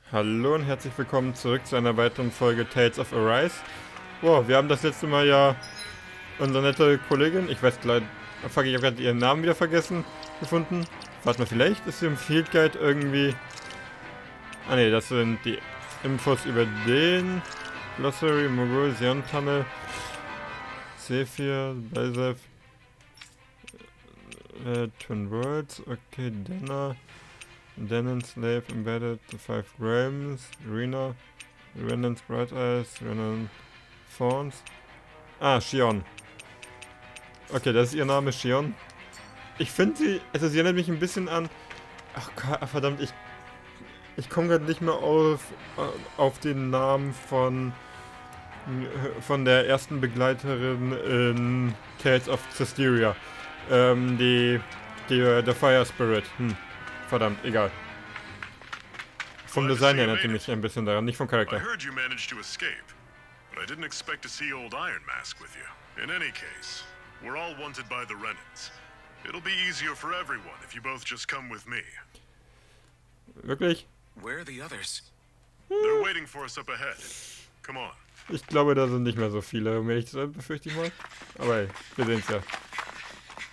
Hallo und herzlich willkommen zurück zu einer weiteren Folge Tales of Arise. Wow, wir haben das letzte Mal ja unsere nette Kollegin, ich weiß gleich, fuck, ich habe gerade ihren Namen wieder vergessen, gefunden. Warte mal, vielleicht ist sie im Field Guide irgendwie... Ah ne, das sind die Infos über den Glossary, Mogul, Sion Tunnel, Sephir, DarthSevSev, Twin Worlds, okay, Denon Slave Embedded, The Five Realms, Rena, Renan's Bright Eyes, Renan Fawns. Ah, Shion. Okay, das ist ihr Name, Shion. Ich finde sie, also sie erinnert mich ein bisschen an... Ach verdammt, ich komme gerade nicht mehr auf den Namen von der ersten Begleiterin in Tales of Cesteria. Der Fire Spirit. Verdammt, egal. Vom Design erinnert sie mich ein bisschen daran, nicht vom Charakter. I heard you managed to escape, but I didn't expect to see old Iron Mask with you. In any case, we're all wanted by the Renans. It'll be easier for everyone if you both just come with me. Wirklich? Where are the others? They're waiting for us up ahead. Come on. Ich glaube, da sind nicht mehr so viele, um ehrlich zu sein, befürchte ich mal. Aber hey, wir sehen's ja.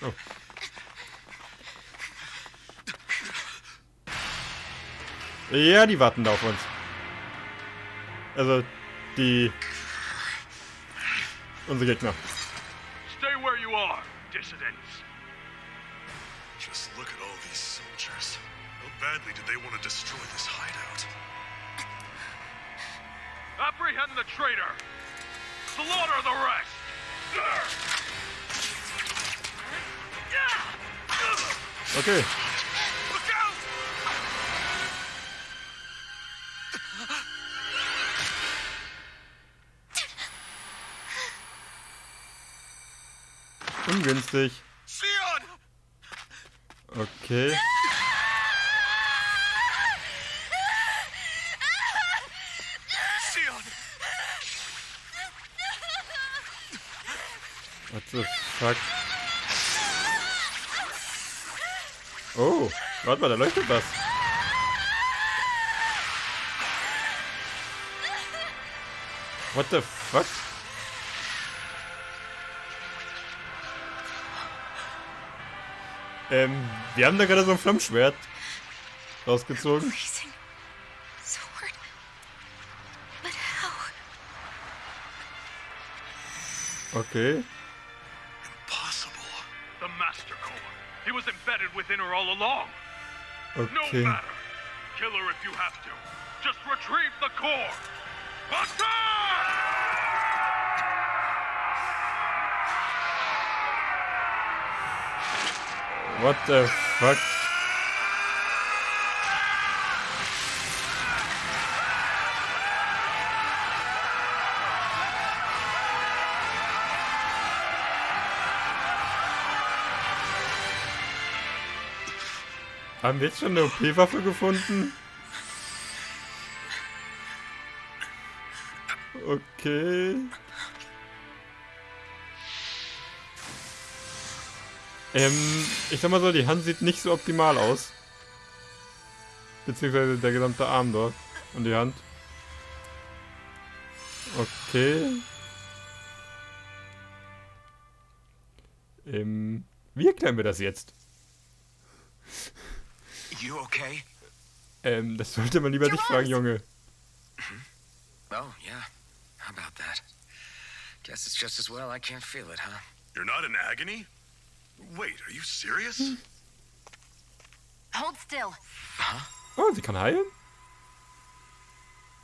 Oh. Ja, die warten da auf uns. Also, unsere Gegner. Stay where you are, dissidents. Just look at all these soldiers. How badly did they want to destroy this hideout? Apprehend the traitor. Slaughter the rest. Okay. Look out! Ungünstig. Sion! Okay. Sion! What the fuck? Oh, warte mal, da leuchtet was. What the fuck? Wir haben da gerade so ein Flammschwert rausgezogen. Freezing sword. But how? Okay. Impossible. The Master Core. He was embedded within her all along. Okay. No matter. Kill her if you have to. Just retrieve the core. Attack! What the fuck? Haben wir jetzt schon eine OP-Waffe gefunden? Okay. Ich sag mal so, die Hand sieht nicht so optimal aus. Beziehungsweise der gesamte Arm dort. Und die Hand. Okay. Wie erklären wir das jetzt? You okay? Das sollte man lieber dich fragen, Junge. Oh, yeah. How about that? Guess it's just as well I can't feel it, huh? You're not in agony? Wait, are you serious? Hold still. Oh, sie kann heilen?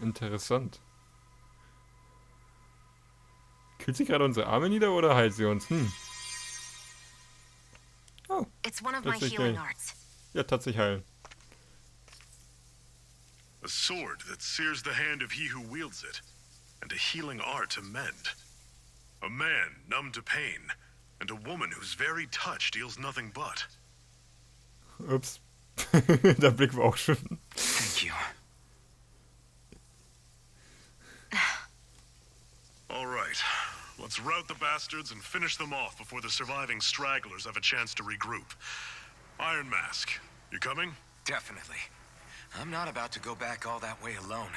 Interessant. Kühlt sie gerade unsere Arme nieder oder heilt sie uns? Oh, It's one of my Tatsächlich healing heilen. arts. Ja, tatsächlich heilen. A sword that sears the hand of he who wields it, and a healing art to mend. A man numb to pain, and a woman whose very touch deals nothing but. Ups. Der Blick war auch schon. Thank you. All right, let's rout the bastards and finish them off before the surviving stragglers have a chance to regroup. Iron Mask, you coming? Definitely. I'm not about to go back all that way alone.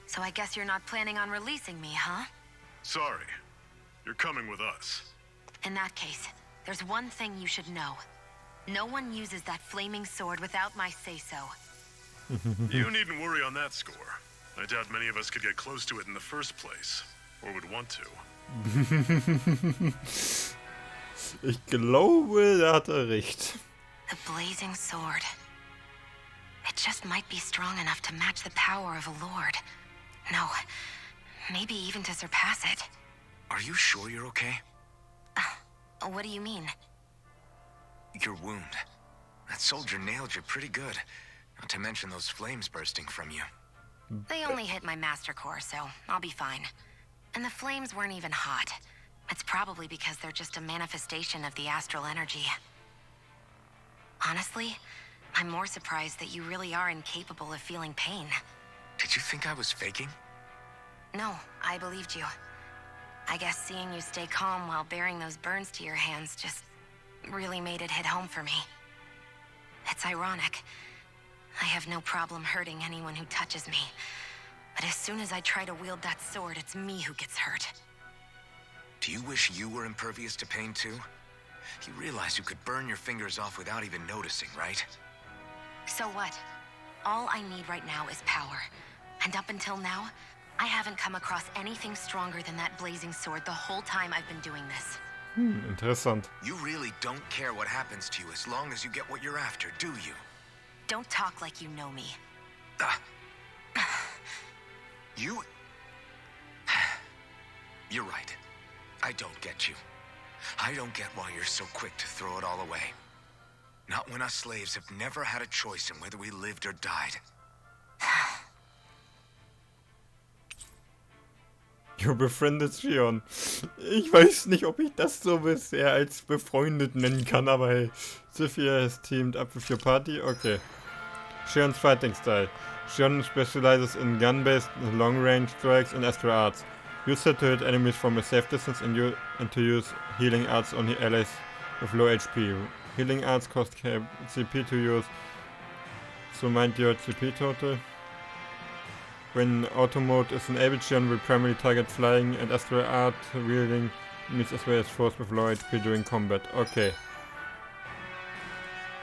So I guess you're not planning on releasing me, huh? Sorry. You're coming with us. In that case, there's one thing you should know. No one uses that flaming sword without my say-so. You needn't worry on that score. I doubt many of us could get close to it in the first place. Or would want to. Ich glaube, da hat er recht. The blazing sword. It just might be strong enough to match the power of a lord. No, maybe even to surpass it. Are you sure you're okay? What do you mean? Your wound. That soldier nailed you pretty good. Not to mention those flames bursting from you. They only hit my master core, so I'll be fine. And the flames weren't even hot. It's probably because they're just a manifestation of the astral energy. Honestly, I'm more surprised that you really are incapable of feeling pain. Did you think I was faking? No, I believed you. I guess seeing you stay calm while bearing those burns to your hands just really made it hit home for me. It's ironic. I have no problem hurting anyone who touches me. But as soon as I try to wield that sword, it's me who gets hurt. Do you wish you were impervious to pain too? You realize you could burn your fingers off without even noticing, right? So what? All I need right now is power. And up until now, I haven't come across anything stronger than that blazing sword the whole time I've been doing this. Interessant. You really don't care what happens to you as long as you get what you're after, do you? Don't talk like you know me. You... You're right. I don't get you. I don't get why you're so quick to throw it all away. Not when us slaves have never had a choice in whether we lived or died. You befriended Shion. Ich weiß nicht, ob ich das so bisher als befreundet nennen kann, aber hey. Sophia has teamed up with your party? Okay. Shion's fighting style. Shion specializes in gun-based long-range strikes and astral arts. Use it to hit enemies from a safe distance and to use healing arts on allies with low HP. Healing arts cost CP to use, so mind your CP total. When auto mode is enabled, Shion will primarily target flying and astral art wielding enemies as well as foes with low HP during combat. Okay.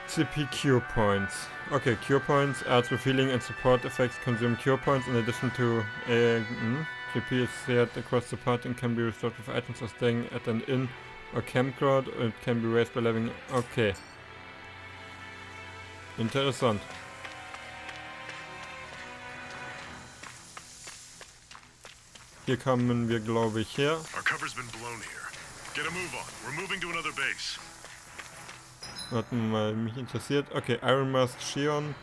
CP cure points. Okay, cure points. Arts with healing and support effects consume cure points in addition to CP is shared across the party and can be restored with items or staying at an inn or campground. It can be raised by leveling. Okay. Interessant. Hier kommen wir, glaube ich, her. Our cover's been blown here. Get a move on. We're moving to another base. Warten wir mal, mich interessiert. Okay, Iron Mask Shion.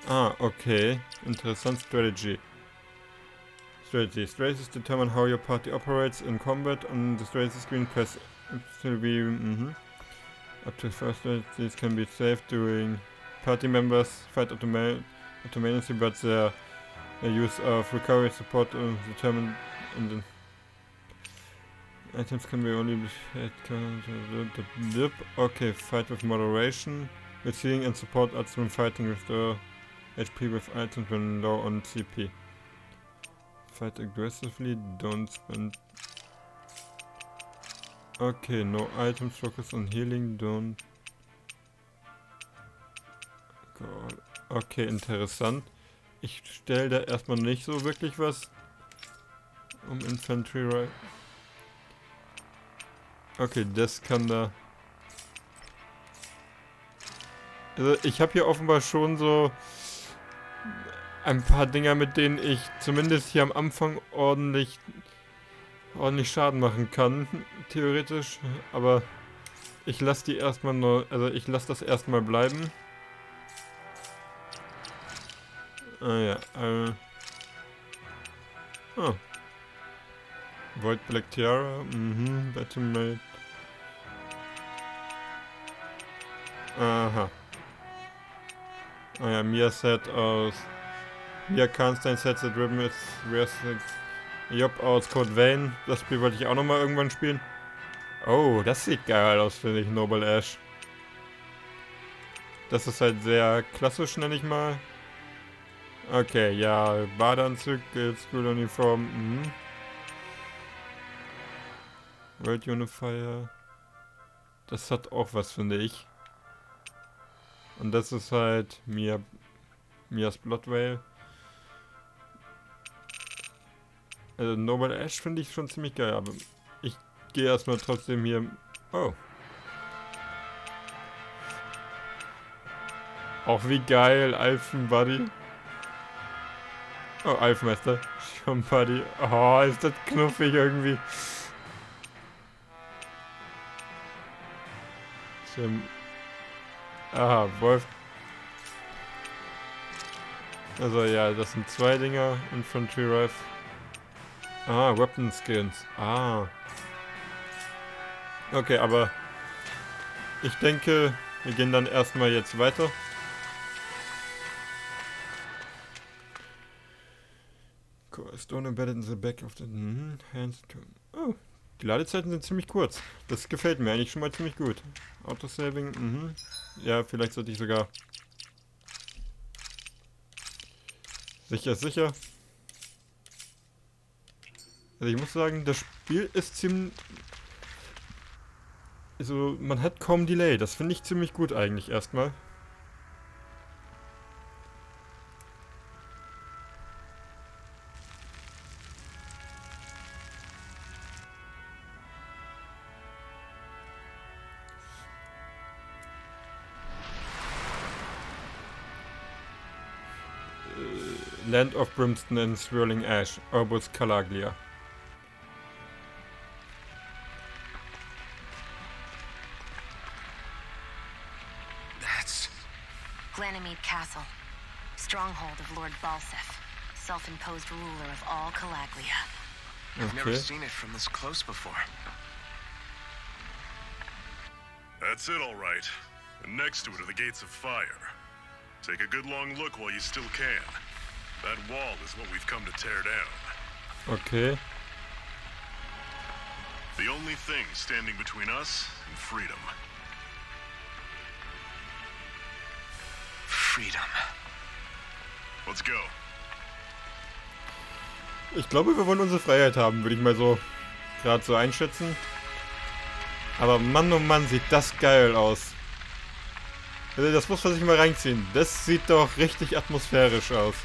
Ah, okay. Interessant. Strategies determine how your party operates in combat. On the strategy screen, press to be up to first. These can be saved during party members fight automatically, but their use of recovery support determined in the items can be only okay, fight with moderation. With healing and support arts when fighting, restore HP with items when low on CP. Fight aggressively, don't spend. Okay, no items, focus on healing, don't. God. Okay, interessant. Ich stelle da erstmal nicht so wirklich was um Infantry Right. Okay, das kann da. Also ich habe hier offenbar schon so ein paar Dinger, mit denen ich zumindest hier am Anfang ordentlich Schaden machen kann, theoretisch. Aber ich lasse die erstmal nur, also ich lasse das erstmal bleiben. Ah ja, Void Black Tiara, Battlemate. Aha. Ah ja, Mia Set aus. Mia Karnstein Set the Driven ist Job aus Code Vein. Das Spiel wollte ich auch nochmal irgendwann spielen. Oh, das sieht geil aus, finde ich, Noble Ash. Das ist halt sehr klassisch, nenne ich mal. Okay, ja, Badeanzug, School-Uniform, World Unifier. Das hat auch was, finde ich. Und das ist halt Mias Blood Veil. Also Noble Ash finde ich schon ziemlich geil, aber ich gehe erstmal trotzdem hier... Oh. Auch wie geil, Alphen-Buddy. Oh, Alphenmeister. Schon Buddy. Oh, ist das knuffig irgendwie. Aha, Wolf. Also ja, das sind 2 Dinger. Infantry Rifle. Ah, Weapon Skins. Ah. Okay, aber ich denke, wir gehen dann erstmal jetzt weiter. Stone embedded in the back of the hands. Oh, die Ladezeiten sind ziemlich kurz. Das gefällt mir eigentlich schon mal ziemlich gut. Autosaving, Ja, vielleicht sollte ich sogar... Sicher ist sicher. Also ich muss sagen, das Spiel ist ziemlich... Also, man hat kaum Delay. Das finde ich ziemlich gut eigentlich erstmal. Land of Brimstone and Swirling Ash, Orbus Calaglia. That's... Glanimede Castle. Stronghold of Lord DarthSevSev, self-imposed ruler of all Calaglia. I've never seen it from this close before. That's it, all right. And next to it are the gates of fire. Take a good long look while you still can. That wall is what we've come to tear down. Okay. The only thing standing between us and freedom. Freedom. Let's go. Ich glaube, wir wollen unsere Freiheit haben, würde ich mal so gerade so einschätzen. Aber Mann, oh Mann, sieht das geil aus. Also das muss man sich mal reinziehen. Das sieht doch richtig atmosphärisch aus.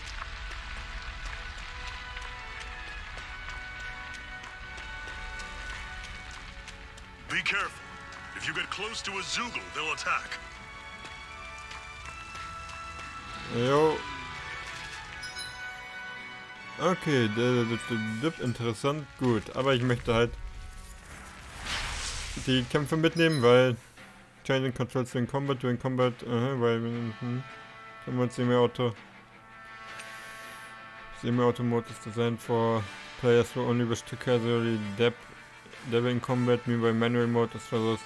Be careful. If you get close to a Zoogle, they'll attack. Jo. Okay, interessant, gut. Aber ich möchte halt die Kämpfe mitnehmen, weil Changing Controls during Combat, weil Combat Semi-Auto Mode is designed for players who only wish to casually dab in combat, meanwhile manual mode ist versucht,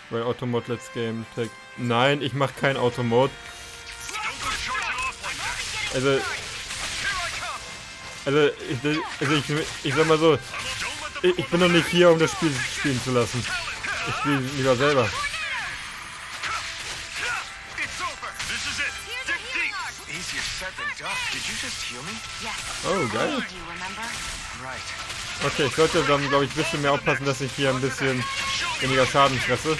weil Auto Mode let's game take. Nein, ich mach kein Auto Mode. Ich sag mal so, ich bin doch nicht hier, um das Spiel spielen zu lassen. Ich spiele lieber selber. Oh, geil. Okay, ich sollte dann, glaube ich, ein bisschen mehr aufpassen, dass ich hier ein bisschen weniger Schaden fresse.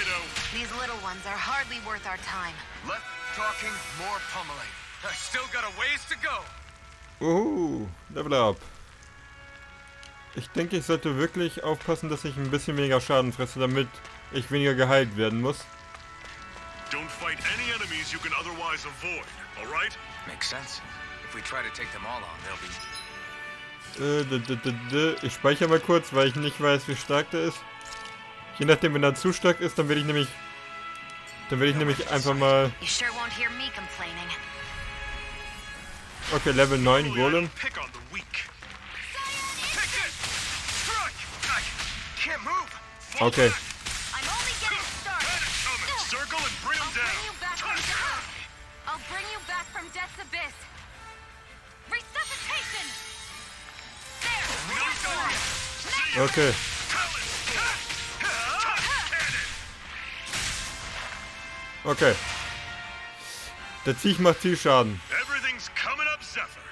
Level up. Ich denke, ich sollte wirklich aufpassen, dass ich ein bisschen weniger Schaden fresse, damit ich weniger geheilt werden muss. Don't fight any enemies you can otherwise avoid, all right? Makes sense. If we try to take them all on, they'll be... Ich speichere mal kurz, weil ich nicht weiß, wie stark der ist. Je nachdem, wenn er zu stark ist, dann werde ich nämlich einfach mal... Okay, Level 9 Golem. Okay. Okay. Okay. Der Viech macht viel Schaden. Everything's coming up, Zephyr.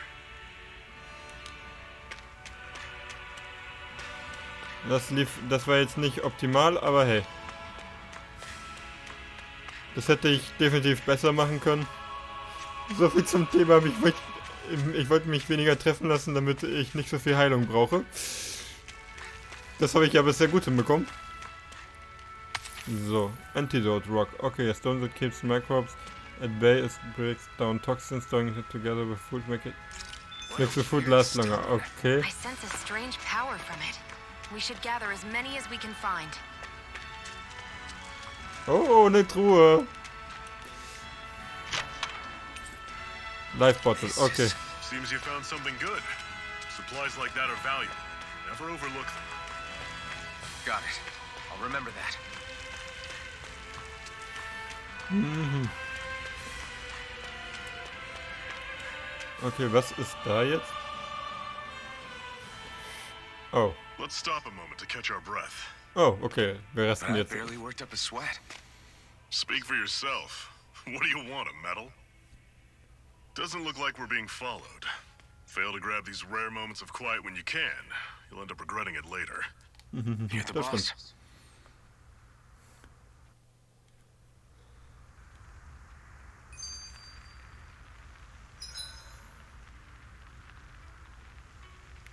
Das war jetzt nicht optimal, aber hey. Das hätte ich definitiv besser machen können. So viel zum Thema, ich wollte mich weniger treffen lassen, damit ich nicht so viel Heilung brauche. Das habe ich aber sehr gut hinbekommen. So, Antidote Rock. Okay, a stone that keeps microbes at bay is breaks down toxins, throwing it together with food makes the food last longer. Okay. I sense a strange power from it. We should gather as many as we can find. Oh, eine Truhe. Life bottle, okay. Seems you found something good. Supplies like that are valuable. Never overlook them. Got it. I'll remember that. Okay, was ist da jetzt? Oh. Let's stop a moment to catch our breath. Oh, okay. Wir resten I jetzt. barely worked up a sweat. Speak for yourself. What do you want, a medal? Doesn't look like we're being followed. Fail to grab these rare moments of quiet when you can. You'll end up regretting it later. You're the Das boss. stimmt.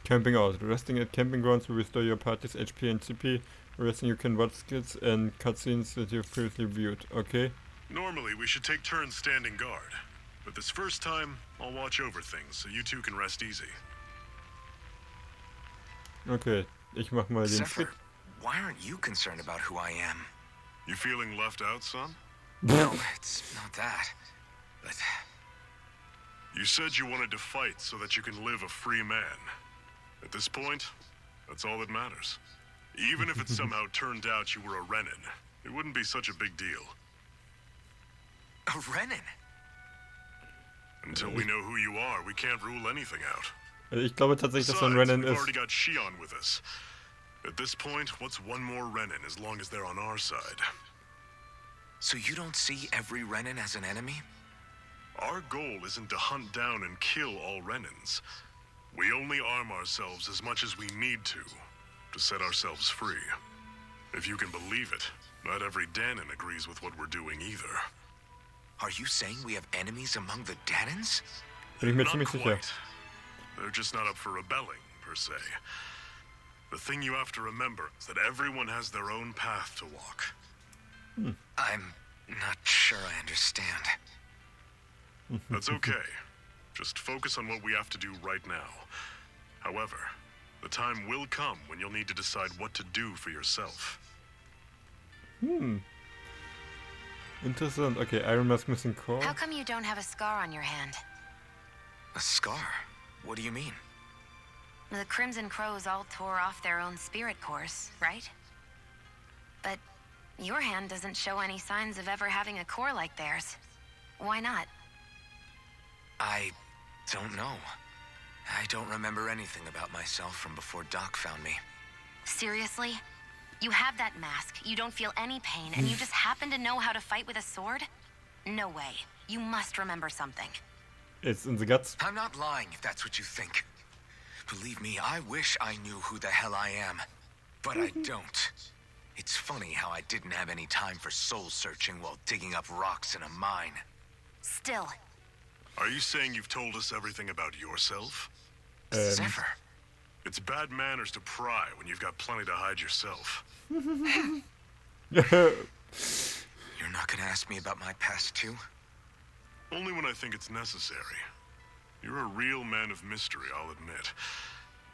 Camping out. Resting at camping grounds will restore your party's HP and CP. Resting you can watch skits and cutscenes that you've previously viewed. Okay. Normally, we should take turns standing guard. But this first time, I'll watch over things so you two can rest easy. Okay. Ich mach mal den Skit. Zephyr, why aren't you concerned about who I am? You feeling left out, son? No, it's not that. But You said you wanted to fight so that you can live a free man. At this point, that's all that matters. Even if it somehow turned out you were a Renin, it wouldn't be such a big deal. a Renin? Until we know who you are, we can't rule anything out. Also ich glaube tatsächlich, dass er ein Besides, Rennen we've ist. already got Shion with us. At this point, what's one more Renin as long as they're on our side? So you don't see every Renin as an enemy? Our goal isn't to hunt down and kill all Renins. We only arm ourselves as much as we need to set ourselves free. If you can believe it, not every Danon agrees with what we're doing either. Are you saying we have enemies among the Danons? Bin ich mir Not ziemlich sicher. quite. They're just not up for rebelling, per se. The thing you have to remember is that everyone has their own path to walk. I'm not sure I understand. That's okay. Just focus on what we have to do right now. However, the time will come when you'll need to decide what to do for yourself. Interessant. Okay, Iron Mask missing core. How come you don't have a scar on your hand? A scar? What do you mean? The Crimson Crows all tore off their own spirit cores, right? But your hand doesn't show any signs of ever having a core like theirs. Why not? I don't know. I don't remember anything about myself from before Doc found me. Seriously? You have that mask, you don't feel any pain, and you just happen to know how to fight with a sword? No way. You must remember something. It's in the guts. I'm not lying if that's what you think. Believe me, I wish I knew who the hell I am. But I don't. It's funny how I didn't have any time for soul searching while digging up rocks in a mine. Still, Are you saying you've told us everything about yourself? Zephyr, It's bad manners to pry when you've got plenty to hide yourself. you're not gonna ask me about my past too? Only when I think it's necessary. You're a real man of mystery, I'll admit.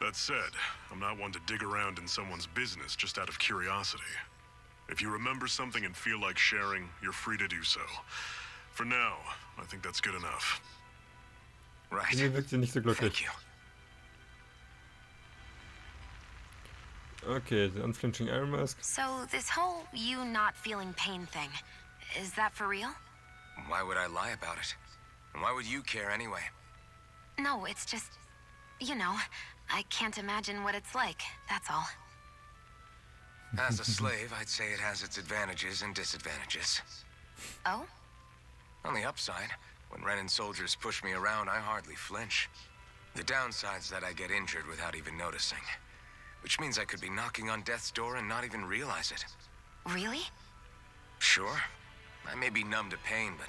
That said, I'm not one to dig around in someone's business just out of curiosity. If you remember something and feel like sharing, you're free to do so. For now, I think that's good enough. Right. Irgendwie wirkt sie nicht so glücklich. Thank you. Okay, the unflinching Iron Mask. so this whole you not feeling pain thing, is that for real? Why would I lie about it? And why would you care anyway? No, it's just, you know, I can't imagine what it's like, that's all. As a slave, I'd say it has its advantages and disadvantages. Oh? On the upside, when Renan soldiers push me around, I hardly flinch. The downside's that I get injured without even noticing. Which means I could be knocking on death's door and not even realize it. Really? Sure. I may be numb to pain, but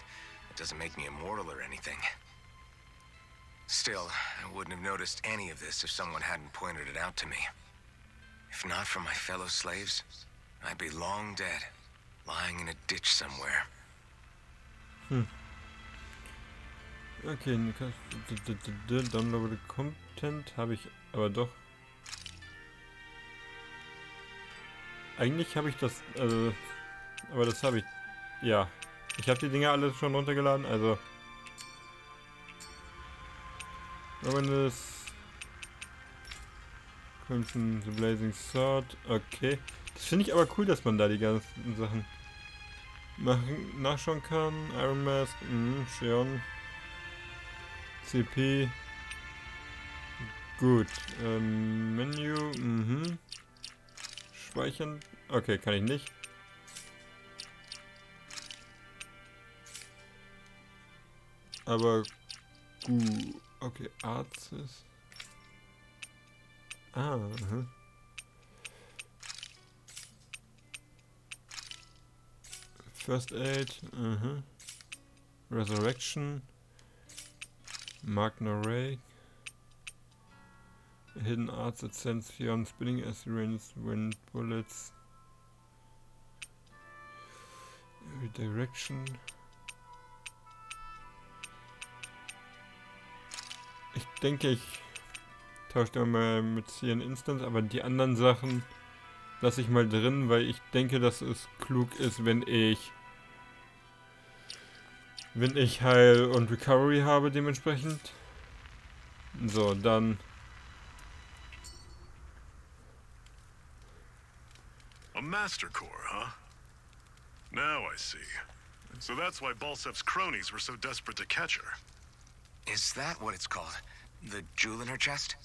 it doesn't make me immortal or anything. Still, I wouldn't have noticed any of this if someone hadn't pointed it out to me. If not for my fellow slaves, I'd be long dead, lying in a ditch somewhere. Okay, downloaded Content habe ich aber doch. Eigentlich habe ich das, also, aber das habe ich, ja. Ich habe die Dinger alle schon runtergeladen, also. Ominous Crimson the Blazing Sword, okay. Das finde ich aber cool, dass man da die ganzen Sachen nachschauen kann. Iron Mask, Sheon. CP. Gut. Menü, Speichern. Okay, kann ich nicht. Aber gut. Okay, Arztes. First Aid, Resurrection. Magna Ray. Hidden Arts that sends Fion spinning as rains wind bullets. Redirection. Ich denke, ich tausche da mal mit hier in Instance, aber die anderen Sachen lasse ich mal drin, weil ich denke, dass es klug ist, wenn ich Heil und Recovery habe dementsprechend. So, dann. A Master Core, huh? Now I see. So that's why DarthSev's cronies were so desperate to catch her. Is that what it's called? The jewel in her chest?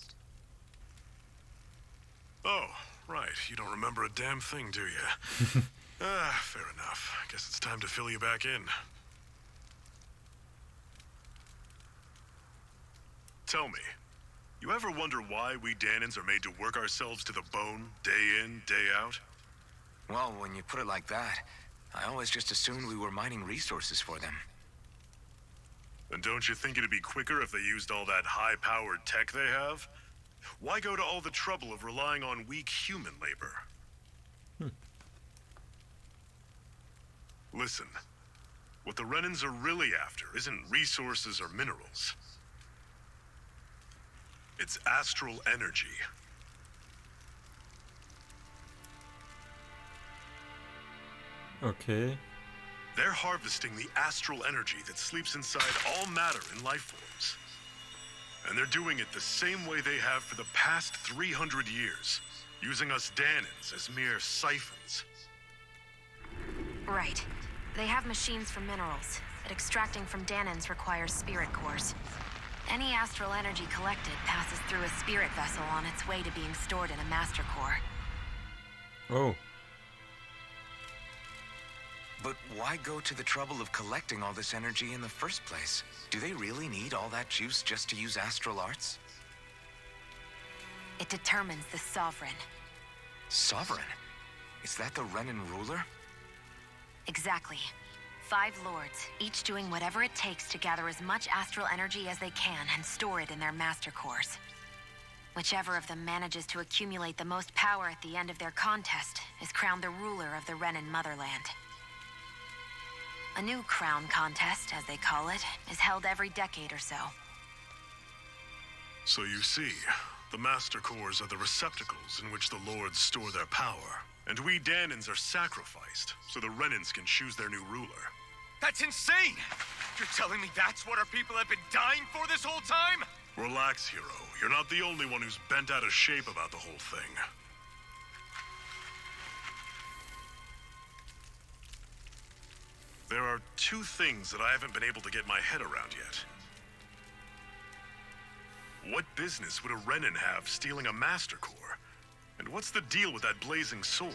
Oh, right. You don't remember a damn thing, do you? Fair enough. Guess it's time to fill you back in. Tell me, you ever wonder why we Danans are made to work ourselves to the bone, day in, day out? Well, when you put it like that, I always just assumed we were mining resources for them. And don't you think it'd be quicker if they used all that high-powered tech they have? Why go to all the trouble of relying on weak human labor? Listen, what the Renans are really after isn't resources or minerals. It's astral energy. Okay. They're harvesting the astral energy that sleeps inside all matter in life forms. And they're doing it the same way they have for the past 300 years, using us Danans as mere siphons. Right. They have machines for minerals, but extracting from Danans requires spirit cores. Any astral energy collected passes through a spirit vessel on its way to being stored in a master core. Oh. But why go to the trouble of collecting all this energy in the first place? Do they really need all that juice just to use astral arts? It determines the Sovereign. Sovereign? Is that the Renan ruler? Exactly. 5 lords, each doing whatever it takes to gather as much astral energy as they can and store it in their master cores. Whichever of them manages to accumulate the most power at the end of their contest is crowned the ruler of the Renan motherland. A new crown contest, as they call it, is held every decade or so. So you see, the Master Cores are the receptacles in which the Lords store their power. And we Danans are sacrificed, so the Renans can choose their new ruler. That's insane! You're telling me that's what our people have been dying for this whole time? Relax, hero. You're not the only one who's bent out of shape about the whole thing. There are 2 things that I haven't been able to get my head around yet. What business would a Renan have stealing a Master Core? And what's the deal with that blazing sword?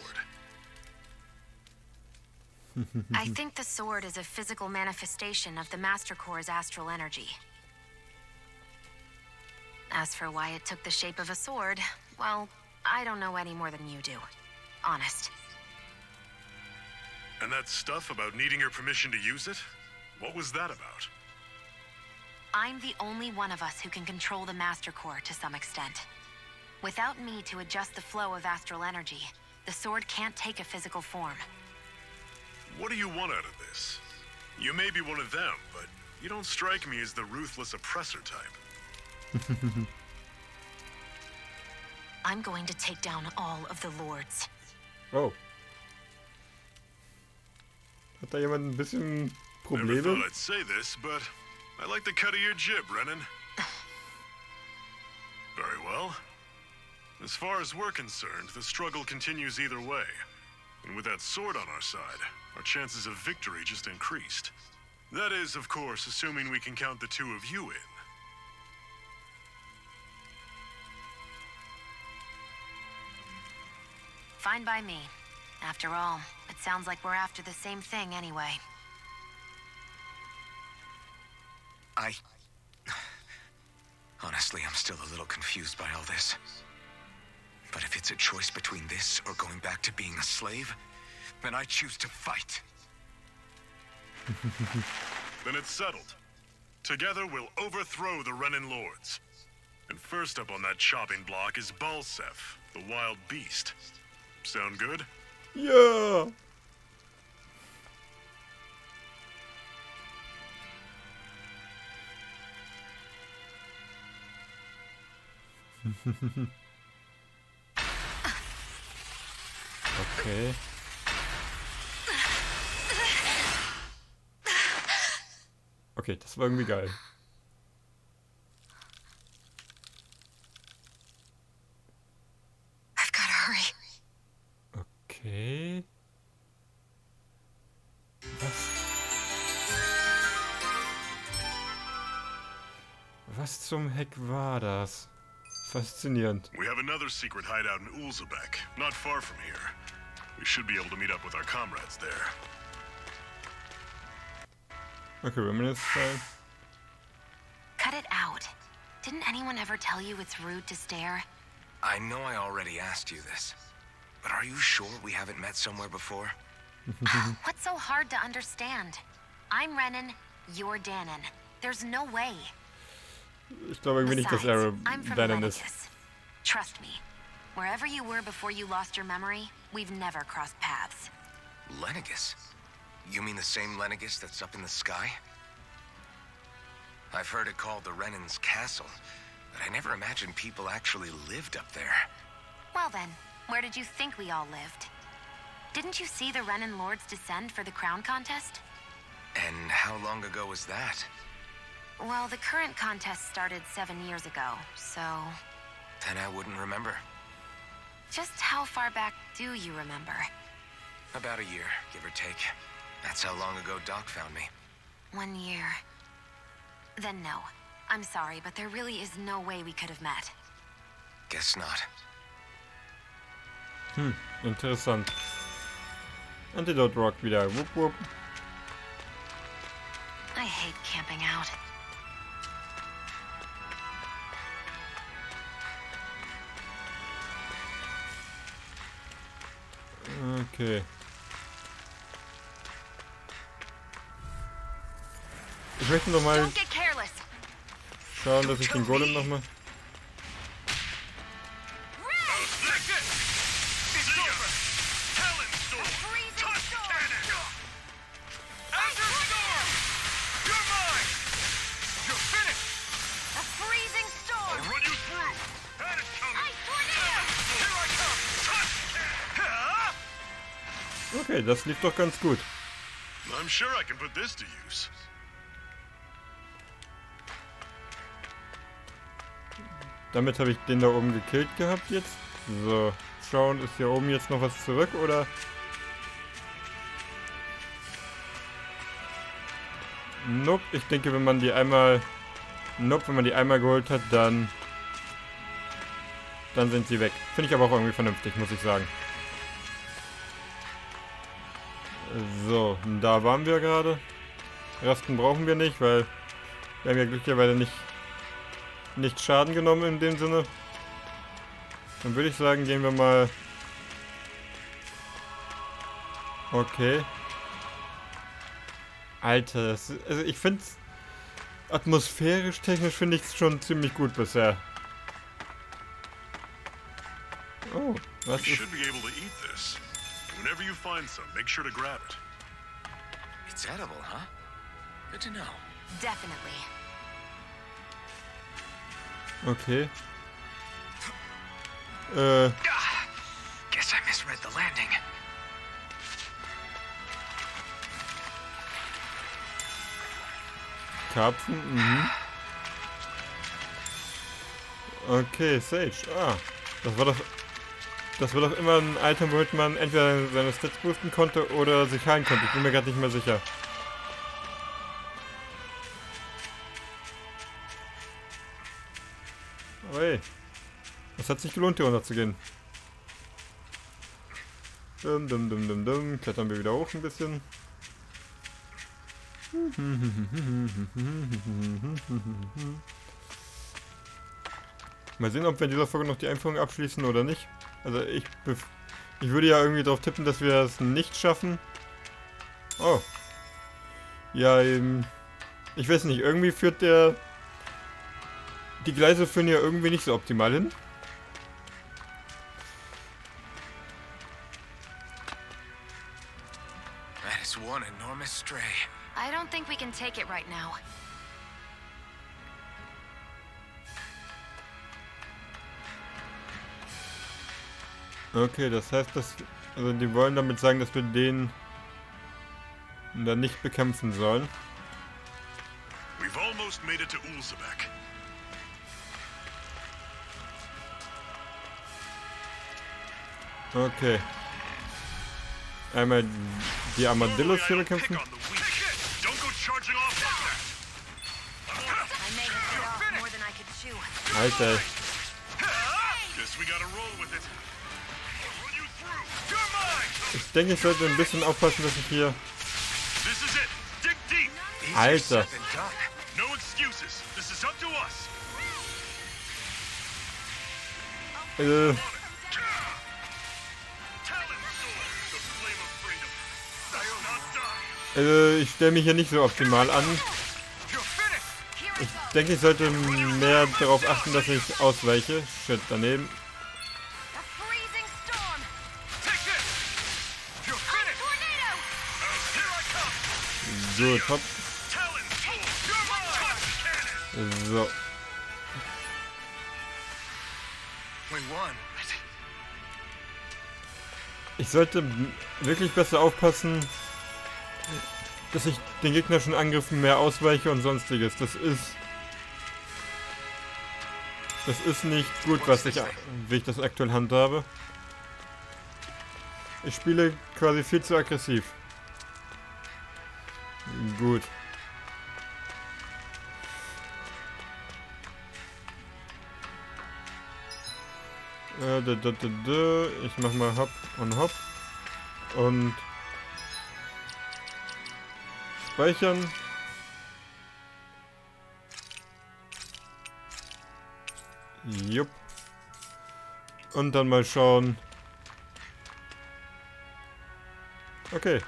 I think the sword is a physical manifestation of the Master Core's astral energy. As for why it took the shape of a sword, well, I don't know any more than you do. Honest. And that stuff about needing your permission to use it? What was that about? I'm the only one of us who can control the Master Core to some extent. Without me to adjust the flow of astral energy, the sword can't take a physical form. What do you want out of this? You may be one of them, but you don't strike me as the ruthless oppressor type. I'm going to take down all of the Lords. Oh. Hat da jemand ein bisschen Never Probleme? thought I'd say this, but I like the cut of your jib, Renan. Very well. As far as we're concerned, the struggle continues either way. And with that sword on our side, our chances of victory just increased. That is, of course, assuming we can count the two of you in. Fine by me. After all, it sounds like we're after the same thing anyway. Honestly, I'm still a little confused by all this. But if it's a choice between this or going back to being a slave, then I choose to fight. Then it's settled. Together we'll overthrow the Renan Lords. And first up on that chopping block is DarthSevSev, the wild beast. Sound good? Ja! Okay. Okay, das war irgendwie geil. I've gotta hurry. Okay. Was zum Heck war das? Faszinierend. We have another secret hideout in Ulzebek, not far from here. We should be able to meet up with our comrades there. Okay, Reminisce time. Cut it out. Didn't anyone ever tell you it's rude to stare? I know I already asked you this, but are you sure we haven't met somewhere before? What's so hard to understand? I'm Renan, you're Danon. There's no way. Ich glaube irgendwie nicht, dass er I'm from Danon ist. Dreadicuz. Trust me. Wherever you were before you lost your memory, we've never crossed paths. Lenegis? You mean the same Lenegis that's up in the sky? I've heard it called the Renan's Castle, but I never imagined people actually lived up there. Well then, where did you think we all lived? Didn't you see the Renan Lords descend for the crown contest? And how long ago was that? Well, the current contest started 7 years ago, so... Then I wouldn't remember. Just how far back do you remember? About a year, give or take. That's how long ago Doc found me. 1 year. Then no. I'm sorry, but there really is no way we could have met. Guess not. Interessant. Antidote Rock wieder. Wupp, wupp. I hate camping out. Okay. Ich möchte noch mal Don't get careless. schauen, dass ich den Golem noch mal... Okay, das lief doch ganz gut. I'm sure I can put this to use. Damit habe ich den da oben gekillt gehabt jetzt. So, schauen, ist hier oben jetzt noch was zurück, oder? Nope, ich denke, wenn man die einmal... Nope, wenn man die einmal geholt hat, dann sind sie weg. Finde ich aber auch irgendwie vernünftig, muss ich sagen. So, da waren wir gerade. Rasten brauchen wir nicht, weil wir haben ja glücklicherweise nicht Schaden genommen in dem Sinne. Dann würde ich sagen, gehen wir mal... Okay. Alter, also ich finde es atmosphärisch, technisch finde ich es schon ziemlich gut bisher. Oh, was You ist... should be able to eat this. Whenever you find some, make sure to grab it. It's edible, huh? Good to know. Definitely. Okay. Guess I misread the landing. Karpfen, mhm. Okay, Sage. Ah, das war doch immer ein Item, womit man entweder seine Stats boosten konnte oder sich heilen konnte. Ich bin mir gerade nicht mehr sicher. Aber hey, es hat sich gelohnt, hier runter zu gehen. Klettern wir wieder hoch ein bisschen. Mal sehen, ob wir in dieser Folge noch die Einführung abschließen oder nicht. Also ich würde ja irgendwie darauf tippen, dass wir das nicht schaffen. Oh. Ja, ich weiß nicht, irgendwie führt die Gleise führen ja irgendwie nicht so optimal hin. That is one enormous stray. I don't think we can take it right now. Okay, das heißt, also die wollen damit sagen, dass wir den dann nicht bekämpfen sollen. We've almost made it to Ulzebek. Okay. Einmal die Armadillos hier bekämpfen. Don't go charging off like that. I may have bit off more than I could chew. Alter. Guess we gotta roll with it. I'll run you through. You're mine. Ich denke, ich sollte ein bisschen aufpassen, dass ich hier... This is it. Dig deep. Easier Alter. said than done. No excuses. This is up to us. Äh, ich stelle mich hier nicht so optimal an. Ich denke, ich sollte mehr darauf achten, dass ich ausweiche. Shit, daneben. A freezing storm. So, top. So. We won. Ich sollte wirklich besser aufpassen, dass ich den gegnerischen Angriffen mehr ausweiche und sonstiges. Das ist nicht gut, wie ich das aktuell handhabe. Ich spiele quasi viel zu aggressiv. Gut. Ich mach mal Hop und Hop. Und speichern. Jupp. Und dann mal schauen. Okay.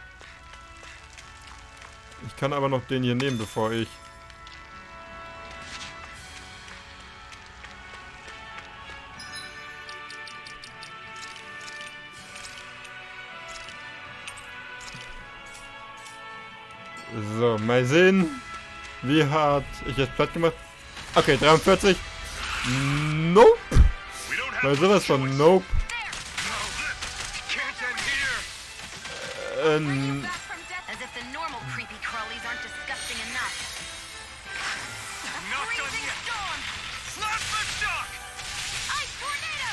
Ich kann aber noch den hier nehmen, bevor ich... So, mal sehen, wie hart ich jetzt platt gemacht. Okay, 43. Nope. Mal sowas von Nope. As if the normal creepy crawlies aren't disgusting enough. A freezing storm. Slap the duck! Ice tornado.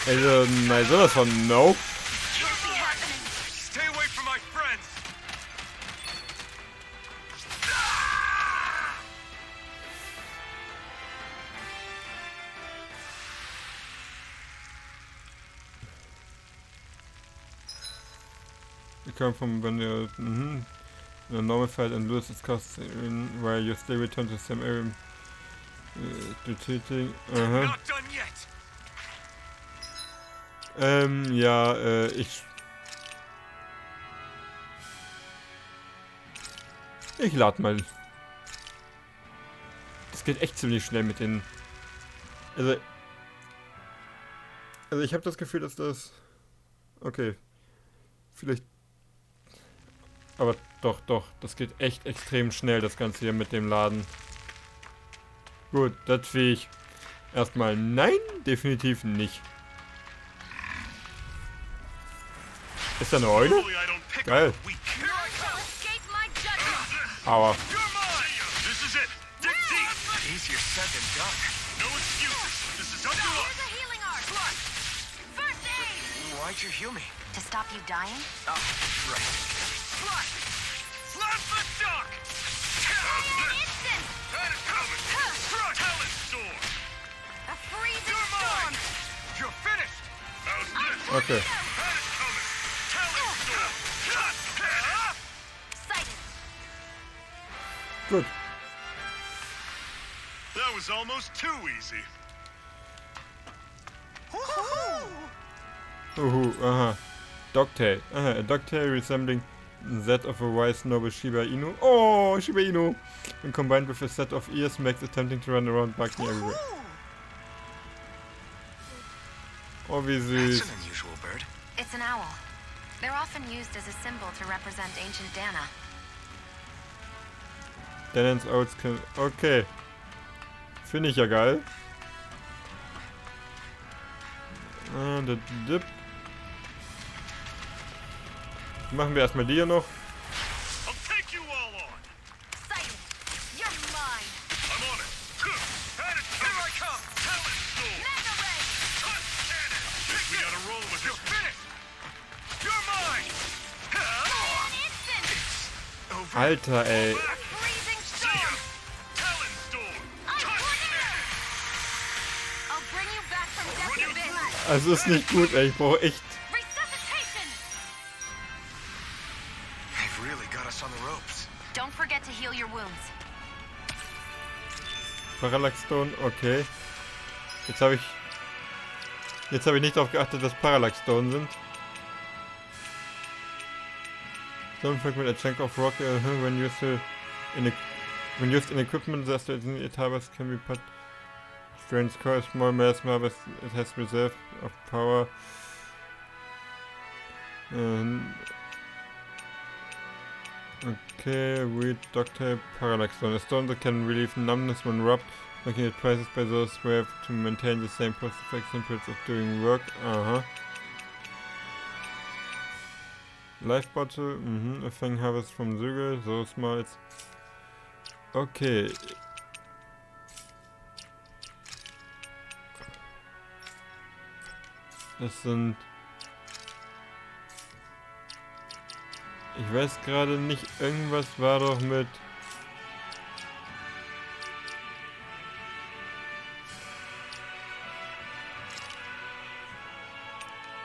Also, mal sowas von Nope. Can't be happening. Stay away from my friends! come from when you're in a normal fight and lose its cost while you still return to the same area. Betätigen. Aha. Not done yet. Ja, ich lade mal. Das geht echt ziemlich schnell mit den. Also ich habe das Gefühl, dass das. Okay. Vielleicht. Aber doch. Das geht echt extrem schnell, das Ganze hier mit dem Laden. Gut, das Viech. Erstmal nein, definitiv nicht. Ist da eine Eule? Normally I don't pick Geil. on the weak. Aua. You're mine. This is it. Dig deep. Easier said than done. No excuses. This is up to us. Why'd you heal me? To stop you dying? Oh, right. Slap the duck. Had it coming. Talent storm. A freezing You're mine. You're finished. How's this? Okay. Had it coming. Talent storm. Excited. Gut. That was almost too easy. Aha. Dogtail. Aha, a dogtail resembling that of a wise noble Shiba Inu. Oh, Shiba Inu! When combined with a set of ears, makes attempting to run around barking everywhere. Oh, wie That's süß. an unusual bird. It's an owl. They're often used as a symbol to represent ancient Dana. Dan's Oats can. Okay. Finde ich ja geil. Der Dip. Machen wir erstmal die hier noch. I'll take you all on. Excited. You're mine. I'm on it. Had it coming. Here I come. Talent storm. Mega ray. Cut cannon. Guess we gotta roll with it. You're finished. You're mine. An instant. Over. Alter, ey. Freezing See ya. storm. Talent storm. I'm Cut winning. cannon. I'll bring you back from death Run you abyss. through. Also ist nicht gut, ey. Ich brauche echt. Resuscitation. They've really got us on the ropes. Don't forget to heal your wounds. Parallax Stone, okay. Jetzt habe ich nicht darauf geachtet, dass Parallax Stone sind. Stone fragment a chunk of rock when used in equipment that in tabas can be put strange core small mass marbles it has reserve of power. Okay, read Dogtail Parallax Stone. A stone that can relieve numbness when rubbed, making it prized by those who have to maintain the same post-effect simples of doing work. Aha. Life Bottle, a Fang Harvest from Zügel, so smiles. Okay. Das sind... Ich weiß gerade nicht, irgendwas war doch mit...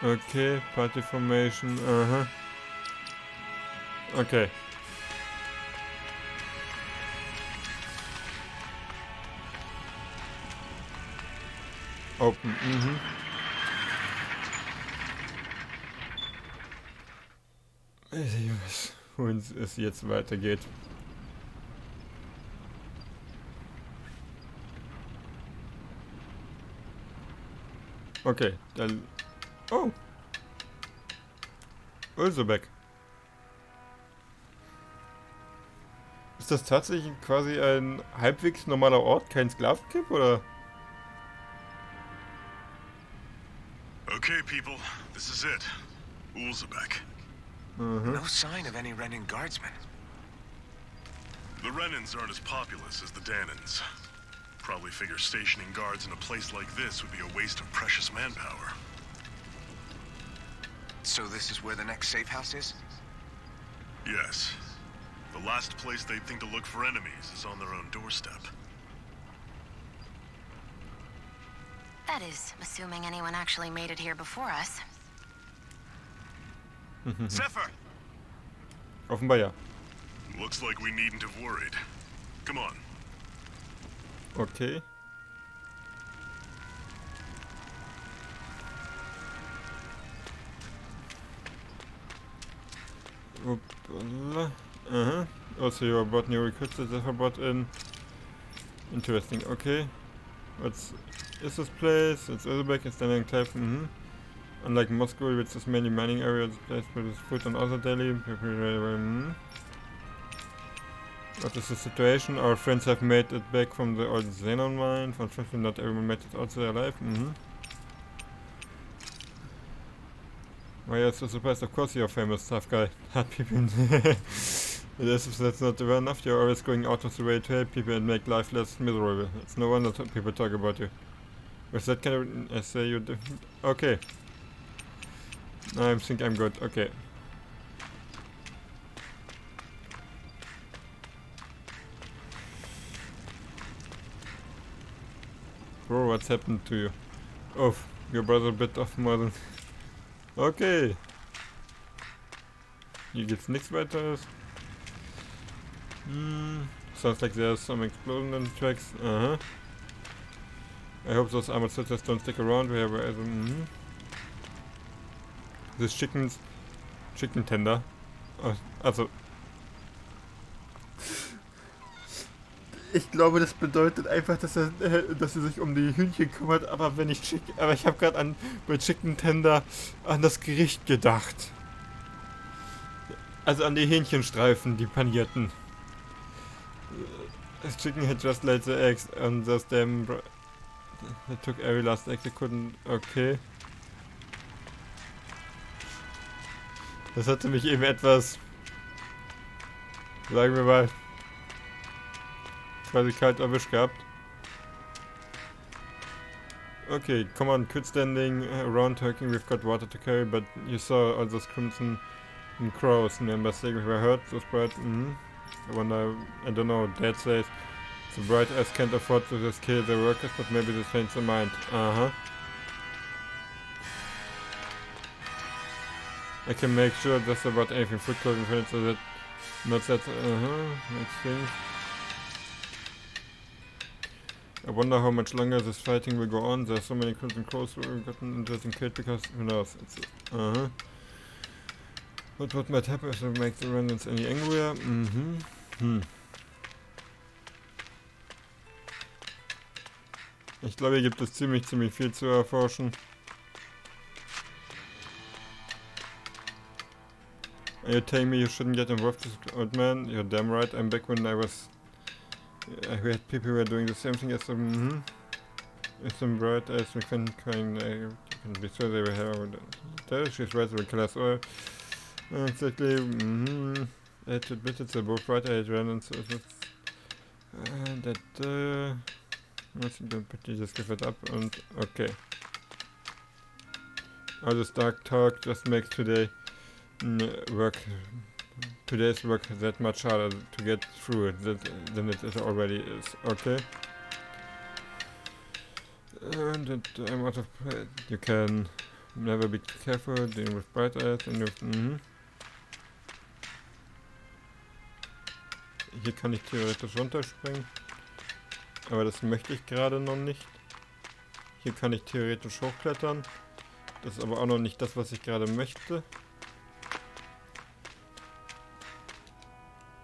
Okay, Party Formation, aha. Okay. Open, Wo es jetzt weitergeht. Okay, dann... Oh! Ulsobeck. Ist das tatsächlich quasi ein halbwegs normaler Ort, kein Sklavencamp, oder? Okay, people. This is it. Ulzebek. No sign of any Renin guardsmen. The Renans aren't as populous as the Danans. Probably figure stationing guards in a place like this would be a waste of precious manpower. So this is where the next safe house is? Yes. The last place they'd think to look for enemies is on their own doorstep. That is, assuming anyone actually made it here before us. Zephyr, Offenbar ja. Looks like we needn't have worried. Come on. Okay. Oopala. Also you brought new recruits that have brought in. Interesting, okay. What's is this place? It's Uzbek, it's standing enclave. Unlike Moscow, which is mainly mining area, this place produces food and other daily. What is the situation? Our friends have made it back from the old xenon mine. Unfortunately, not everyone made it out there alive. Why are you so surprised? Of course you're a famous tough guy. Hard people. That's not well enough. You're always going out of the way to help people and make life less miserable. It's no wonder people talk about you. With that kind of essay you do. Okay. I think I'm good. Okay. Bro, what's happened to you? Oh, your brother bit off more than... Okay. Hier geht's nichts weiteres. Sounds like there's some explosion in the tracks. I hope those armored soldiers don't stick around. We have this chicken tender. Also. Ich glaube, das bedeutet einfach, dass sie sich um die Hühnchen kümmert, aber ich habe gerade bei Chicken Tender an das Gericht gedacht. Also an die Hähnchenstreifen, die panierten. The chicken had just laid the eggs and those damn they took every last egg they couldn't. Okay. Das hatte mich eben etwas, sagen wir mal, quasi kalt erwischt gehabt. Okay, come on, quit standing around talking, we've got water to carry, but you saw all those crimson crows, remember saying we were hurt, those bright, I wonder, I don't know, Dad says, the bright eyes can't afford to just kill their workers, but maybe they change their mind. I can make sure just about anything, food, clothing, furniture, that, not that, makes things. I wonder how much longer this fighting will go on. There's so many crimson crows who have gotten interesting killed because who knows. It's what might happen if it makes the remnants any angrier? Ich glaube, hier gibt es ziemlich viel zu erforschen. Are you telling me you shouldn't get involved with this old man? You're damn right. I'm back when I was... I had people who were doing the same thing as them. As them bright as we can be sure they will have... She's right, the colors oil. Exactly. I had to admit it, they're both bright eyed remnants. So don't put you just give it up and... Okay. All this dark talk just makes today's work that much harder to get through it than it already is. Okay. And I'm out of... You can never be too careful dealing with bright eyes and with... Hier kann ich theoretisch runterspringen. Aber das möchte ich gerade noch nicht. Hier kann ich theoretisch hochklettern. Das ist aber auch noch nicht das, was ich gerade möchte.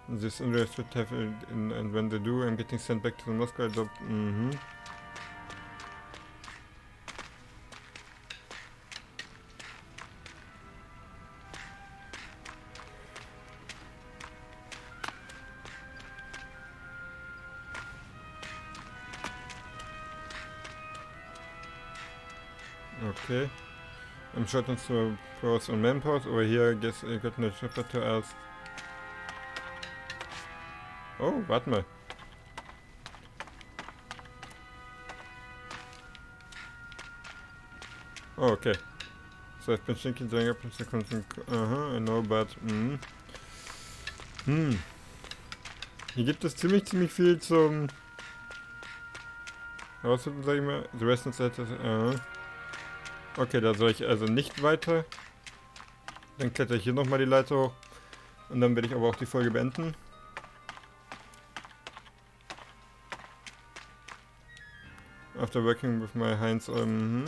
This injuries should have and when they do, I'm getting sent back to the Moscow. Okay. I'm short into pros on manpowers. Over here, I guess I got no chapter to ask. Oh, warte mal. Oh, okay. So I've been thinking going up into the I know, but... Hier gibt es ziemlich viel zum... Herausfinden, sag ich mal. The rest of that is... Okay, da soll ich also nicht weiter. Dann kletter ich hier nochmal die Leiter hoch. Und dann werde ich aber auch die Folge beenden. After working with my hands on...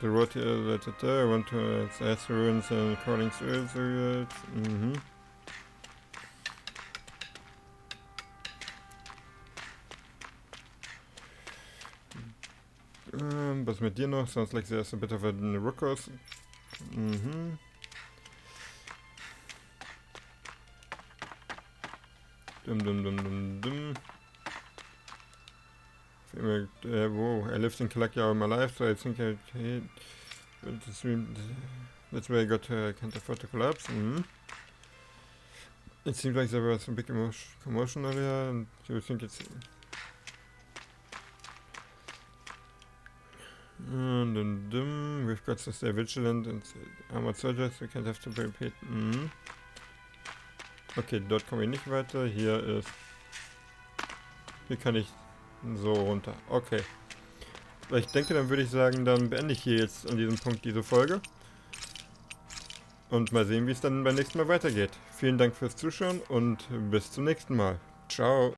The road here, I want to access ruins and calling through. Was mit dir noch? Sounds like there's a bit of a ruckus. Dum. Whoa, I lived in Kalaki all my life, so I think that's where I got can't afford to collapse. It seems like there was a big commotion earlier, and you think it's... We've got to stay vigilant and armored soldiers, we can't have to repeat. Okay, dort komme ich nicht weiter. Hier ist... Hier kann ich so runter. Okay. Ich denke, dann würde ich sagen, dann beende ich hier jetzt an diesem Punkt diese Folge. Und mal sehen, wie es dann beim nächsten Mal weitergeht. Vielen Dank fürs Zuschauen und bis zum nächsten Mal. Ciao.